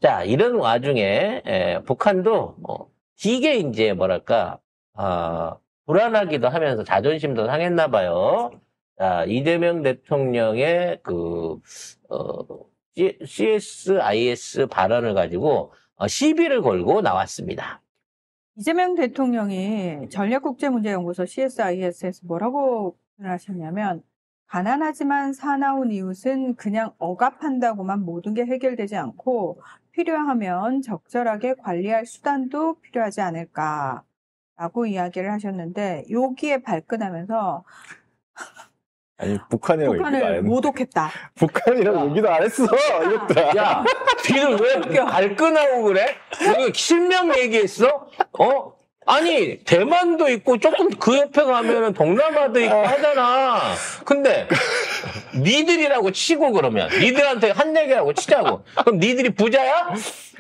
자, 이런 와중에 북한도 이게 이제 뭐랄까 불안하기도 하면서 자존심도 상했나 봐요. 자, 이재명 대통령의 CSIS 발언을 가지고 시비를 걸고 나왔습니다. 이재명 대통령이 전략국제문제연구소 CSIS에서 뭐라고 하셨냐면, 가난하지만 사나운 이웃은 그냥 억압한다고만 모든 게 해결되지 않고 필요하면 적절하게 관리할 수단도 필요하지 않을까라고 이야기를 하셨는데, 여기에 발끈하면서 아니, 북한이라고 얘기도 안 북한을 했는데. 모독했다. 북한이라고 얘기도 안 했어. 이것도. 야, 니들 왜 발끈하고 그래? 이거 실명 얘기했어? 아니, 대만도 있고 조금 그 옆에 가면은 동남아도 있고 하잖아. 근데 니들이라고 치고 그러면 니들한테 한 얘기라고 치자고. 그럼 니들이 부자야?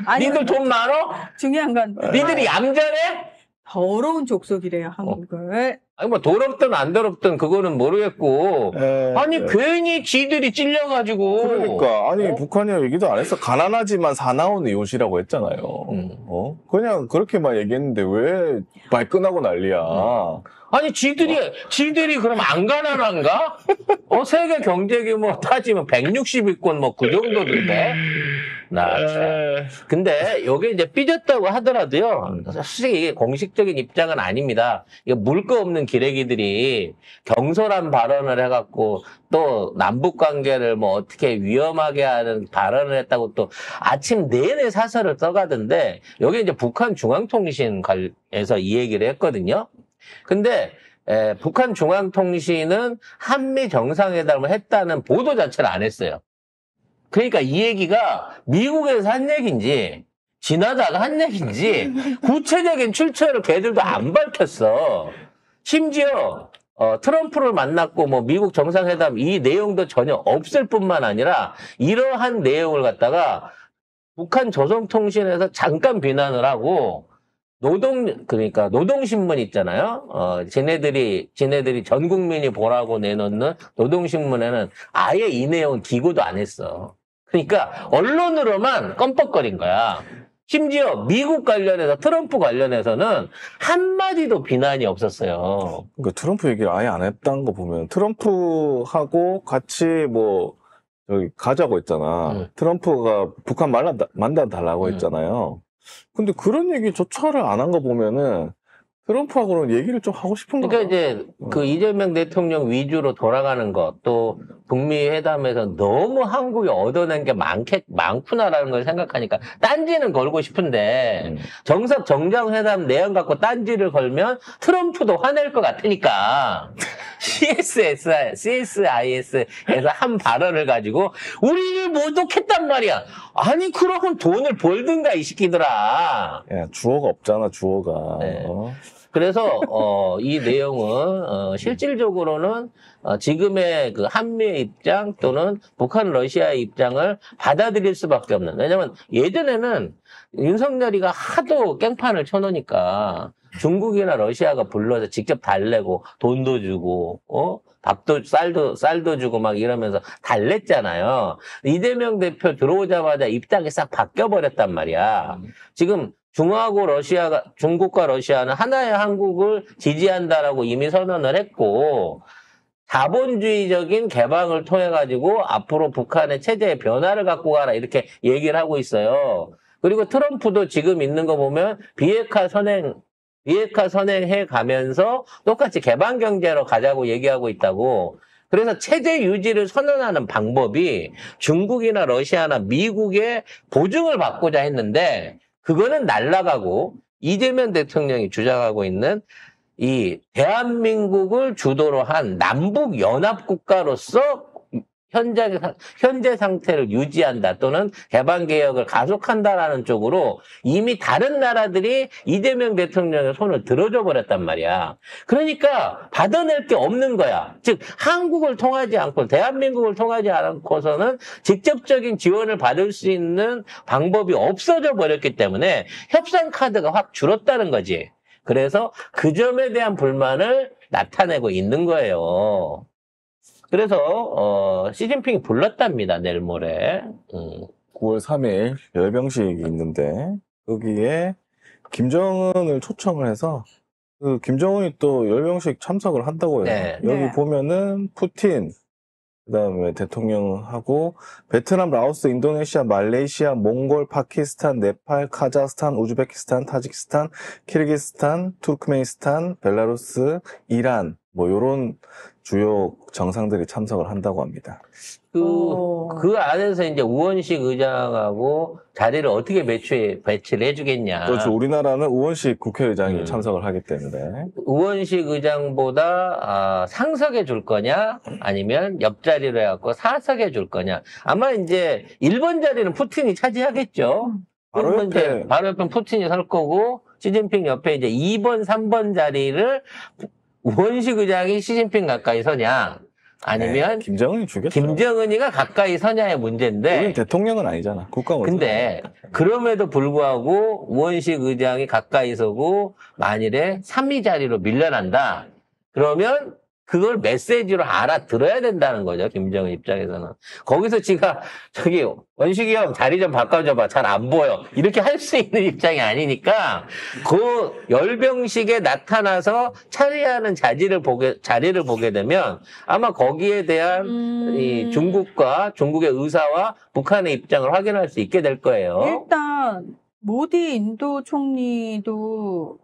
아니, 니들 돈 많어? 중요한 건 니들이 얌전해? 더러운 족속이래요, 한국을. 아니 뭐 더럽든 안 더럽든 그거는 모르겠고. 아니 괜히 지들이 찔려가지고. 그러니까 아니 북한이라고 얘기도 안 했어. 가난하지만 사나운 이웃이라고 했잖아요. 그냥 그렇게만 얘기했는데 왜 발끈하고 난리야. 아니 지들이 그럼 안 가난한가? 세계 경제 규모 따지면 160위권 뭐 그 정도던데. 근데 요게 이제 삐졌다고 하더라도요. 사실 이게 공식적인 입장은 아닙니다. 이거 물 거 없는 기레기들이 경솔한 발언을 해갖고 또 남북 관계를 뭐 어떻게 위험하게 하는 발언을 했다고 또 아침 내내 사설을 써가던데 여기 이제 북한 중앙통신에서 이 얘기를 했거든요. 근데 북한 중앙통신은 한미 정상회담을 했다는 보도 자체를 안 했어요. 그러니까 이 얘기가 미국에서 한 얘기인지 지나다가 한 얘기인지 구체적인 출처를 걔들도 안 밝혔어. 심지어 트럼프를 만났고 뭐 미국 정상회담 이 내용도 전혀 없을 뿐만 아니라 이러한 내용을 갖다가 북한 조선통신에서 잠깐 비난을 하고 그러니까 노동신문 있잖아요. 쟤네들이 전 국민이 보라고 내놓는 노동신문에는 아예 이 내용은 기고도 안 했어. 그러니까 언론으로만 껌뻑거린 거야. 심지어 미국 관련해서 트럼프 관련해서는 한마디도 비난이 없었어요. 그러니까 트럼프 얘기를 아예 안 했다는 거 보면 트럼프하고 같이 뭐 저기 가자고 했잖아. 트럼프가 북한 만나달라고 했잖아요. 근데 그런 얘기조차를 안 한 거 보면은 트럼프하고는 얘기를 좀 하고 싶은 거 그러니까 이제 그 이재명 대통령 위주로 돌아가는 것, 또 북미 회담에서 너무 한국이 얻어낸 게 많구나라는 걸 생각하니까 딴지는 걸고 싶은데 정상회담 내용 갖고 딴지를 걸면 트럼프도 화낼 것 같으니까 CSIS에서 한 발언을 가지고 우리를 모독했단 말이야. 아니 그러면 돈을 벌든가 이 새끼들아. 야, 주어가 없잖아 주어가. 네. 그래서 이 내용은 실질적으로는 지금의 그 한미의 입장 또는 북한 러시아의 입장을 받아들일 수밖에 없는. 왜냐면 예전에는 윤석열이가 하도 깽판을 쳐놓으니까 중국이나 러시아가 불러서 직접 달래고 돈도 주고 밥도 쌀도 주고 막 이러면서 달랬잖아요. 이재명 대표 들어오자마자 입장이 싹 바뀌어버렸단 말이야. 지금 중국과 러시아는 하나의 한국을 지지한다라고 이미 선언을 했고 자본주의적인 개방을 통해 가지고 앞으로 북한의 체제의 변화를 갖고 가라 이렇게 얘기를 하고 있어요. 그리고 트럼프도 지금 있는 거 보면 비핵화 선행해 가면서 똑같이 개방 경제로 가자고 얘기하고 있다고. 그래서 체제 유지를 선언하는 방법이 중국이나 러시아나 미국의 보증을 받고자 했는데 그거는 날아가고 이재명 대통령이 주장하고 있는 이 대한민국을 주도로 한 남북 연합 국가로서 현재 상태를 유지한다 또는 개방 개혁을 가속한다라는 쪽으로 이미 다른 나라들이 이재명 대통령의 손을 들어줘 버렸단 말이야. 그러니까 받아낼 게 없는 거야. 즉 한국을 통하지 않고 대한민국을 통하지 않고서는 직접적인 지원을 받을 수 있는 방법이 없어져 버렸기 때문에 협상 카드가 확 줄었다는 거지. 그래서 그 점에 대한 불만을 나타내고 있는 거예요. 그래서 시진핑이 불렀답니다. 내일 모레. 9월 3일 열병식이 있는데 거기에 김정은을 초청을 해서 그 김정은이 또 열병식 참석을 한다고 해요. 네. 여기 네. 보면은 푸틴, 그다음에 대통령하고 베트남, 라오스, 인도네시아, 말레이시아, 몽골, 파키스탄, 네팔, 카자흐스탄, 우즈베키스탄, 타지키스탄, 키르기스탄, 투르크메니스탄, 벨라루스, 이란 뭐 요런 주요 정상들이 참석을 한다고 합니다. 그 안에서 이제 우원식 의장하고 자리를 어떻게 배치를 해주겠냐. 그렇죠. 우리나라는 우원식 국회의장이 참석을 하기 때문에. 우원식 의장보다 상석해 줄 거냐, 아니면 옆자리로 해갖고 사석해 줄 거냐. 아마 이제 1번 자리는 푸틴이 차지하겠죠. 바로 그러면 이제 옆에. 바로 옆에 푸틴이 설 거고, 시진핑 옆에 이제 2번, 3번 자리를 우원식 의장이 시진핑 가까이 서냐, 아니면 김정은이 주겠죠. 김정은이가 가까이 서냐의 문제인데. 우린 대통령은 아니잖아. 국가원. 근데 그럼에도 불구하고 우원식 의장이 가까이 서고 만일에 3위 자리로 밀려난다. 그러면 그걸 메시지로 알아들어야 된다는 거죠. 김정은 입장에서는. 거기서 지가 저기 원식이 형 자리 좀 바꿔줘봐. 잘 안 보여. 이렇게 할 수 있는 입장이 아니니까 그 열병식에 나타나서 차리하는 자리를 보게 되면 아마 거기에 대한 이 중국의 의사와 북한의 입장을 확인할 수 있게 될 거예요. 일단 모디 인도 총리도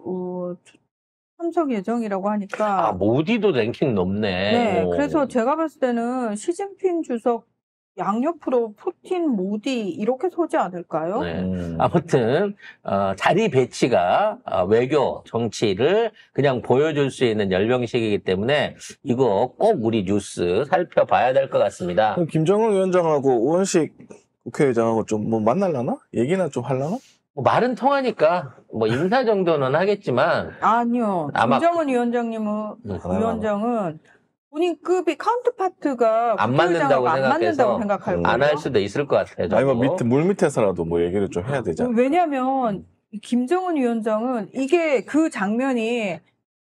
참석 예정이라고 하니까 모디도 랭킹 높네. 네, 그래서 제가 봤을 때는 시진핑 주석 양옆으로 푸틴, 모디 이렇게 서지 않을까요? 네. 아무튼 자리 배치가 외교 정치를 그냥 보여줄 수 있는 열병식이기 때문에 이거 꼭 우리 뉴스 살펴봐야 될 것 같습니다. 그럼 김정은 위원장하고 우원식 국회의장하고 좀 뭐 만날라나? 얘기나 좀 할라나? 뭐 말은 통하니까 뭐 인사 정도는 하겠지만 아니요. 아마- 김정은 위원장은 본인 급이 카운트파트가 안 국회의장하고 맞는다고 안 맞는다고 생각해서 생각할 거예요. 안 할 수도 있을 것 같아요. 아니 뭐 저도. 물 밑에서라도 뭐 얘기를 좀 해야 되잖아. 왜냐면 김정은 위원장은 이게 그 장면이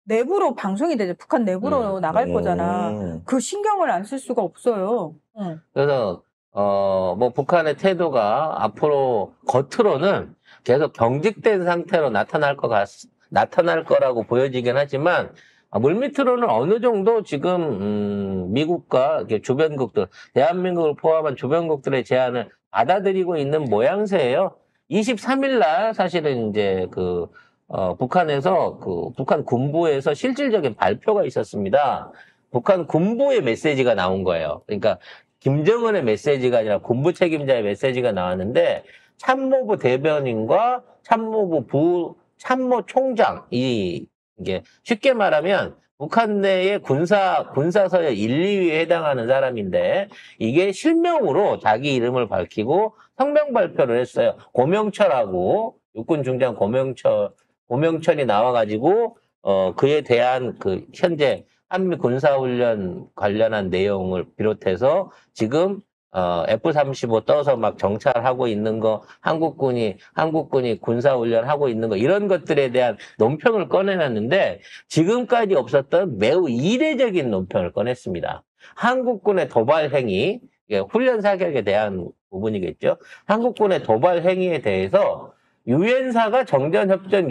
내부로 방송이 되죠. 북한 내부로 나갈 거잖아. 그 신경을 안 쓸 수가 없어요. 그래서 뭐 북한의 태도가 앞으로 겉으로는 계속 경직된 상태로 나타날 거라고 보여지긴 하지만 물밑으로는 어느 정도 지금 미국과 이렇게 주변국들, 대한민국을 포함한 주변국들의 제안을 받아들이고 있는 모양새예요. 23일 날 사실은 이제 북한에서 북한 군부에서 실질적인 발표가 있었습니다. 북한 군부의 메시지가 나온 거예요. 그러니까 김정은의 메시지가 아니라 군부 책임자의 메시지가 나왔는데 참모부 대변인과 참모부 참모총장 이게 쉽게 말하면 북한 내의 군사서열 1, 2위에 해당하는 사람인데 이게 실명으로 자기 이름을 밝히고 성명 발표를 했어요. 고명철하고 육군 중장 고명철이 나와가지고 그에 대한 현재 한미 군사훈련 관련한 내용을 비롯해서 지금 F-35 떠서 막 정찰하고 있는 거, 한국군이 군사훈련하고 있는 거, 이런 것들에 대한 논평을 꺼내놨는데, 지금까지 없었던 매우 이례적인 논평을 꺼냈습니다. 한국군의 도발 행위, 훈련 사격에 대한 부분이겠죠. 한국군의 도발 행위에 대해서 유엔사가 정전협정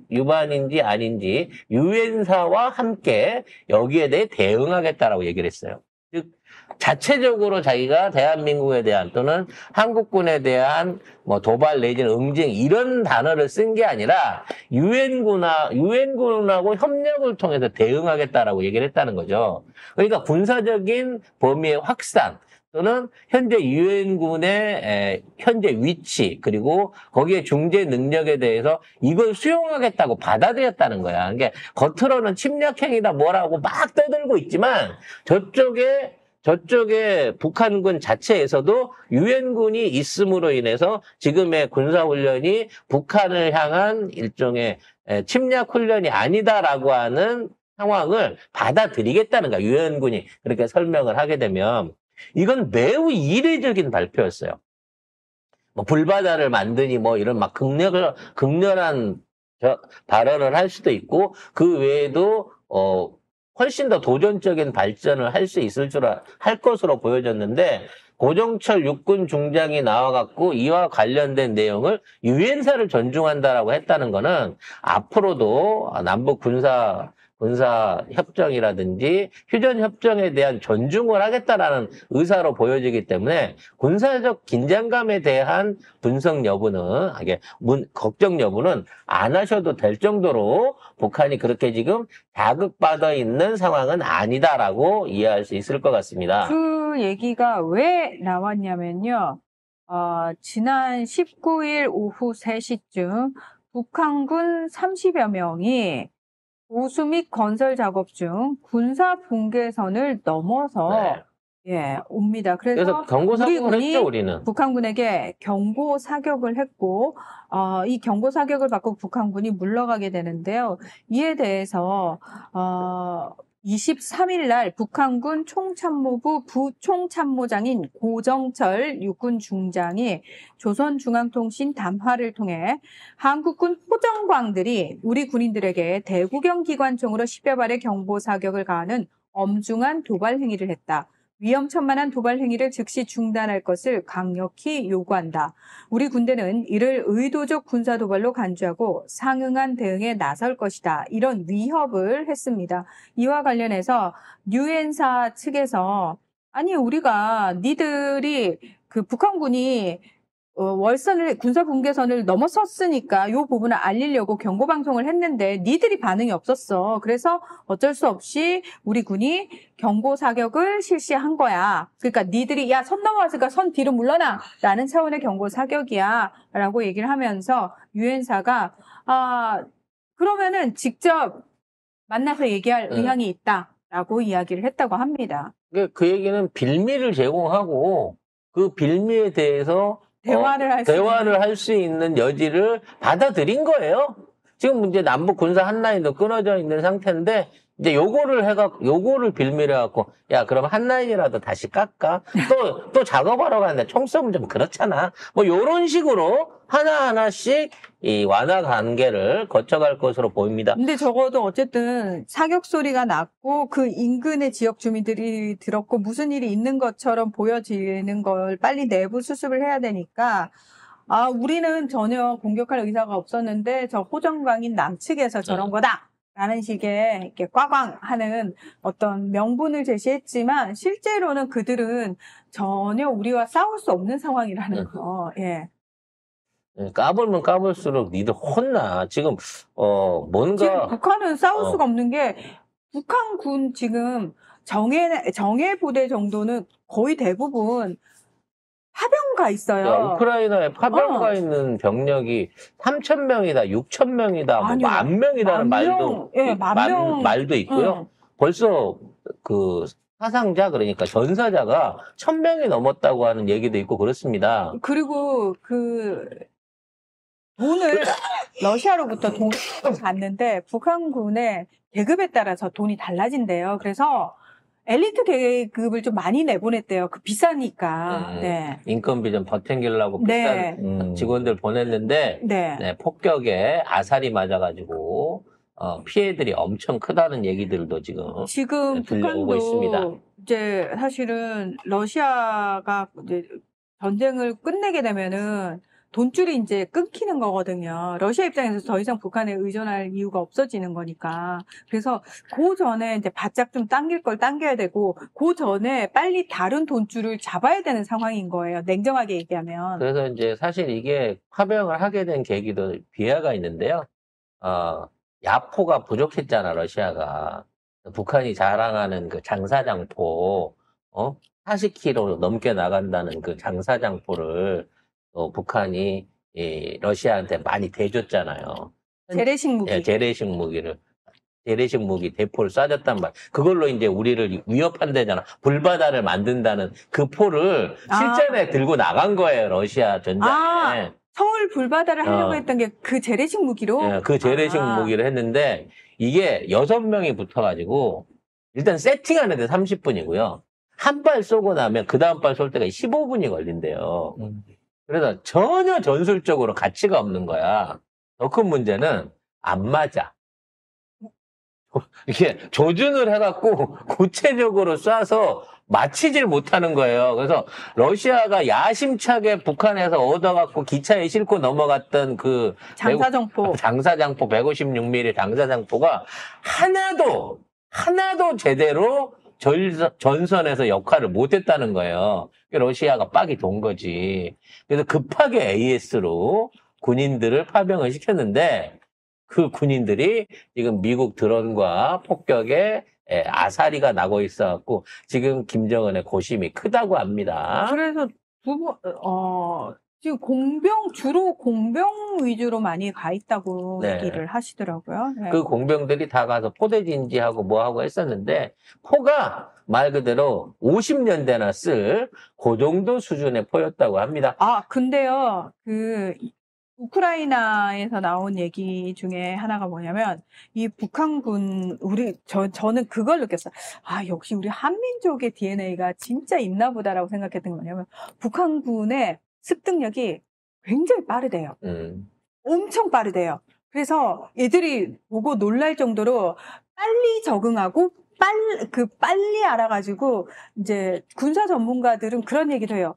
위반인지 아닌지 유엔사와 함께 여기에 대해 대응하겠다라고 얘기를 했어요. 즉 자체적으로 자기가 대한민국에 대한 또는 한국군에 대한 뭐 도발 내지는 응징 이런 단어를 쓴 게 아니라 유엔군하고 협력을 통해서 대응하겠다라고 얘기를 했다는 거죠. 그러니까 군사적인 범위의 확산 또는 현재 유엔군의 현재 위치 그리고 거기에 중재 능력에 대해서 이걸 수용하겠다고 받아들였다는 거야. 그러니까 겉으로는 침략행위다 뭐라고 막 떠들고 있지만 저쪽에 북한군 자체에서도 유엔군이 있음으로 인해서 지금의 군사훈련이 북한을 향한 일종의 침략훈련이 아니다라고 하는 상황을 받아들이겠다는 거야. 유엔군이 그렇게 설명을 하게 되면 이건 매우 이례적인 발표였어요. 뭐 불바다를 만드니 뭐 이런 막 극렬한 발언을 할 수도 있고 그 외에도 훨씬 더 도전적인 발전을 할 수 있을 할 것으로 보여졌는데 고정철 육군 중장이 나와갖고 이와 관련된 내용을 유엔사를 존중한다라고 했다는 거는 앞으로도 남북 군사 협정이라든지 휴전 협정에 대한 존중을 하겠다라는 의사로 보여지기 때문에 군사적 긴장감에 대한 분석 여부는 걱정 여부는 안 하셔도 될 정도로 북한이 그렇게 지금 자극받아 있는 상황은 아니다라고 이해할 수 있을 것 같습니다. 그 얘기가 왜 나왔냐면요. 지난 19일 오후 3시쯤 북한군 30여 명이 보수 및 건설 작업 중 군사 분계선을 넘어서 옵니다. 그래서 경고 사격을 했죠, 우리는. 북한군에게 경고 사격을 했고 이 경고 사격을 받고 북한군이 물러가게 되는데요. 이에 대해서 23일 날 북한군 총참모부 부총참모장인 고정철 육군 중장이 조선중앙통신 담화를 통해 한국군 호정광들이 우리 군인들에게 대구경 기관총으로 10여 발의 경보 사격을 가하는 엄중한 도발 행위를 했다. 위험천만한 도발 행위를 즉시 중단할 것을 강력히 요구한다. 우리 군대는 이를 의도적 군사 도발로 간주하고 상응한 대응에 나설 것이다. 이런 위협을 했습니다. 이와 관련해서 유엔사 측에서 아니 우리가 니들이 그 북한군이 월선을 군사 분계선을 넘어섰으니까 이 부분을 알리려고 경고 방송을 했는데 니들이 반응이 없었어. 그래서 어쩔 수 없이 우리 군이 경고 사격을 실시한 거야. 그러니까 니들이 야 선 넘어왔으니까 선 뒤로 물러나 라는 차원의 경고 사격이야 라고 얘기를 하면서 유엔사가 그러면은 직접 만나서 얘기할 의향이 있다라고 이야기를 했다고 합니다. 그 얘기는 빌미를 제공하고 그 빌미에 대해서 대화를 할 수 있는 여지를 받아들인 거예요. 지금 이제 남북 군사 한라인도 끊어져 있는 상태인데 이제 요거를 빌미를 해갖고 야 그럼 한라인이라도 다시 깎아 또 작업하러 가는데 총 쏘면 좀 그렇잖아. 뭐 요런 식으로 하나하나씩 이 완화 관계를 거쳐갈 것으로 보입니다. 근데 적어도 어쨌든 사격 소리가 났고 그 인근의 지역 주민들이 들었고 무슨 일이 있는 것처럼 보여지는 걸 빨리 내부 수습을 해야 되니까 우리는 전혀 공격할 의사가 없었는데 저 호정광인 남측에서 저런 거다. 라는 식의 이렇게 꽝꽝하는 어떤 명분을 제시했지만 실제로는 그들은 전혀 우리와 싸울 수 없는 상황이라는 거. 예. 까불면 까불수록 니들 혼나. 지금 뭔가 지금 북한은 싸울 수가 없는 게 북한군 지금 정예 부대 정도는 거의 대부분 파병가 있어요. 우크라이나에 파병가 있는 병력이 3,000명이다, 6,000명이다, 뭐 10,000명이라는 말도 있고요. 벌써 그 사상자 그러니까 전사자가 1,000명이 넘었다고 하는 얘기도 있고 그렇습니다. 그리고 그 돈을 러시아로부터 돈을 받는데 북한군의 계급에 따라서 돈이 달라진대요. 그래서 엘리트 계급을 좀 많이 내보냈대요. 그 비싸니까. 네. 인건비 좀 버팅기려고 비싼 직원들 보냈는데 폭격에 아살이 맞아가지고 피해들이 엄청 크다는 얘기들도 지금 들려오고 있습니다. 북한도 이제 사실은 러시아가 이제 전쟁을 끝내게 되면은 돈줄이 이제 끊기는 거거든요. 러시아 입장에서 더 이상 북한에 의존할 이유가 없어지는 거니까. 그래서 그 전에 이제 바짝 좀 당길 걸 당겨야 되고, 그 전에 빨리 다른 돈줄을 잡아야 되는 상황인 거예요. 냉정하게 얘기하면. 그래서 이제 사실 이게 파병을 하게 된 계기도 비하가 있는데요. 야포가 부족했잖아, 러시아가. 북한이 자랑하는 그 장사장포, 40km 넘게 나간다는 그 장사장포를 북한이 러시아한테 많이 대줬잖아요. 재래식 무기. 재래식 무기 대포를 쏴줬단 말. 그걸로 이제 우리를 위협한다잖아. 불바다를 만든다는 그 포를 실전에 들고 나간 거예요, 러시아 전장에. 서울 불바다를 하려고 했던 게 그 재래식 무기로? 네, 그 재래식 무기를 했는데 이게 6명이 붙어가지고 일단 세팅하는데 30분이고요. 한 발 쏘고 나면 그 다음 발 쏠 때가 15분이 걸린대요. 그래서 전혀 전술적으로 가치가 없는 거야. 더 큰 문제는 안 맞아. 이렇게 조준을 해갖고 구체적으로 쏴서 마치질 못하는 거예요. 그래서 러시아가 야심차게 북한에서 얻어갖고 기차에 싣고 넘어갔던 그 장사정포. 장사장포 156mm 장사장포가 하나도 제대로 전선에서 역할을 못했다는 거예요. 러시아가 빡이 돈 거지. 그래서 급하게 AS로 군인들을 파병을 시켰는데 그 군인들이 지금 미국 드론과 폭격에 아사리가 나고 있어갖고 지금 김정은의 고심이 크다고 합니다. 그래서 지금 주로 공병 위주로 많이 가 있다고 네. 얘기를 하시더라고요. 네. 그 공병들이 다 가서 포대진지하고 뭐하고 했었는데 포가 말 그대로 50년대나 쓸 그 정도 수준의 포였다고 합니다. 근데요, 우크라이나에서 나온 얘기 중에 하나가 뭐냐면, 이 북한군, 저는 그걸 느꼈어요. 역시 우리 한민족의 DNA가 진짜 있나 보다라고 생각했던 게 뭐냐면, 북한군의 습득력이 굉장히 빠르대요. 엄청 빠르대요. 그래서 애들이 보고 놀랄 정도로 빨리 적응하고, 빨리 알아가지고, 이제 군사 전문가들은 그런 얘기도 해요.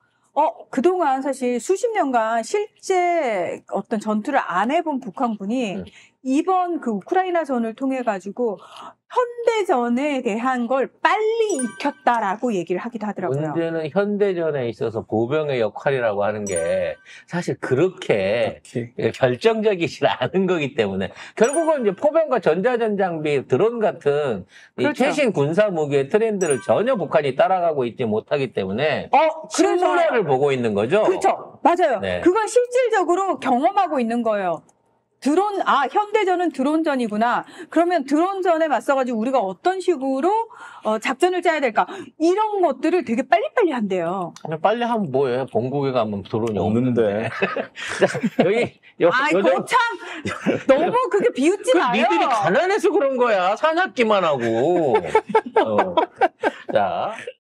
그동안 사실 수십 년간 실제 어떤 전투를 안 해본 북한군이 이번 그 우크라이나전을 통해 가지고 현대전에 대한 걸 빨리 익혔다라고 얘기를 하기도 하더라고요. 문제는 현대전에 있어서 보병의 역할이라고 하는 게 사실 그렇게 결정적이지 않은 거기 때문에 결국은 이제 포병과 전자전 장비, 드론 같은 이 그렇죠. 최신 군사 무기의 트렌드를 전혀 북한이 따라가고 있지 못하기 때문에 실물화를 보고 있는 거죠. 그렇죠. 맞아요. 네. 그걸 실질적으로 경험하고 있는 거예요. 현대전은 드론전이구나. 그러면 드론전에 맞서가지고 우리가 어떤 식으로 작전을 짜야 될까? 이런 것들을 되게 빨리빨리 한대요. 그냥 빨리 하면 뭐해? 본국에 가면 드론이 없는데. 여기 그거 참 너무 그게 비웃지 마요. 니들이 가난해서 그런 거야. 산악기만 하고. 자,